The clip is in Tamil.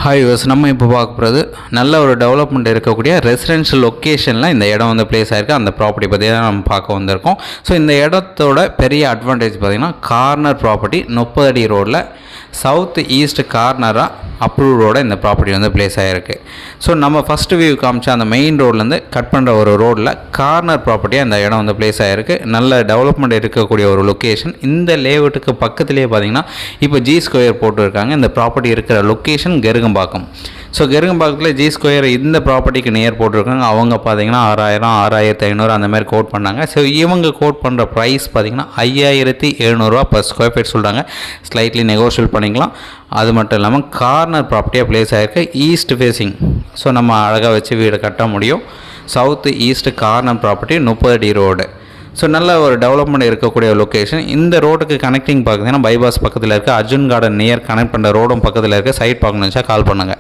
ஹாய் யூஸ் நம்ம இப்போ பார்க்க போகிறது நல்ல ஒரு டெவலப்மெண்ட் இருக்கக்கூடிய ரெசிடென்ஷியல் லொக்கேஷனில் இந்த இடம் வந்து பிளேஸ் ஆகிருக்கு. அந்த ப்ராப்பர்ட்டி பற்றி தான் நம்ம பார்க்க வந்திருக்கோம். ஸோ இந்த இடத்தோட பெரிய அட்வான்டேஜ் பார்த்திங்கன்னா கார்னர் ப்ராப்பர்ட்டி 30 அடி ரோடில் சவுத் ஈஸ்ட் கார்னராக அப்ரூவ்டோட இந்த ப்ராப்பர்ட்டி வந்து பிளேஸ் ஆகிருக்கு. ஸோ நம்ம ஃபஸ்ட்டு வியூ காமிச்ச அந்த மெயின் ரோட்லேருந்து கட் பண்ணுற ஒரு ரோடில் கார்னர் ப்ராப்பர்ட்டியாக இந்த இடம் வந்து பிளேஸ் ஆகிருக்கு. நல்ல டெவலப்மெண்ட் இருக்கக்கூடிய ஒரு லொக்கேஷன். இந்த லேஅவுட்டுக்கு பக்கத்துலேயே பார்த்திங்கன்னா இப்போ ஜி ஸ்கொயர் போட்டுருக்காங்க. இந்த ப்ராப்பர்ட்டி இருக்கிற லொக்கேஷன் கெருகம்பாக்கம். ஸோ கெருகம்பாக்கத்தில் ஜி ஸ்கொயர் இந்த ப்ராப்பர்ட்டிக்கு நியர் போட்டிருக்காங்க. அவங்க பார்த்தீங்கன்னா 6000 6500 அந்த மாதிரி கோட் பண்ணாங்க. ஸோ இவங்க கோட் பண்ணுற ப்ரைஸ் பார்த்திங்கன்னா 5700 per ஸ்கொயர் ஃபீட் சொல்கிறாங்க. ஸ்லைட்லி நெகோஷியல் பண்ணிக்கலாம். அது மட்டும் இல்லாமல் கார்னர் ப்ராப்பர்ட்டியாக பிளேஸ் ஆகிருக்கு. East facing. ஸோ நம்ம அழகாக வச்சு வீடு கட்ட முடியும். சவுத் ஈஸ்ட் கார்னர் ப்ராப்பர்ட்டி 30 அடி ரோடு. ஸோ நல்ல ஒரு டெவலப்மெண்ட் இருக்கக்கூடிய லொக்கேஷன். இந்த ரோடுக்கு கனெக்டிங் பார்த்தீங்கன்னா பைபாஸ் பக்கத்தில் இருக்குது. அர்ஜுன் கார்டன் நியர் கனெக்ட் பண்ணுற ரோடும் பக்கத்தில் இருக்குது. சைட் பார்க்கணுன்னு வச்சா கால் பண்ணுங்கள்.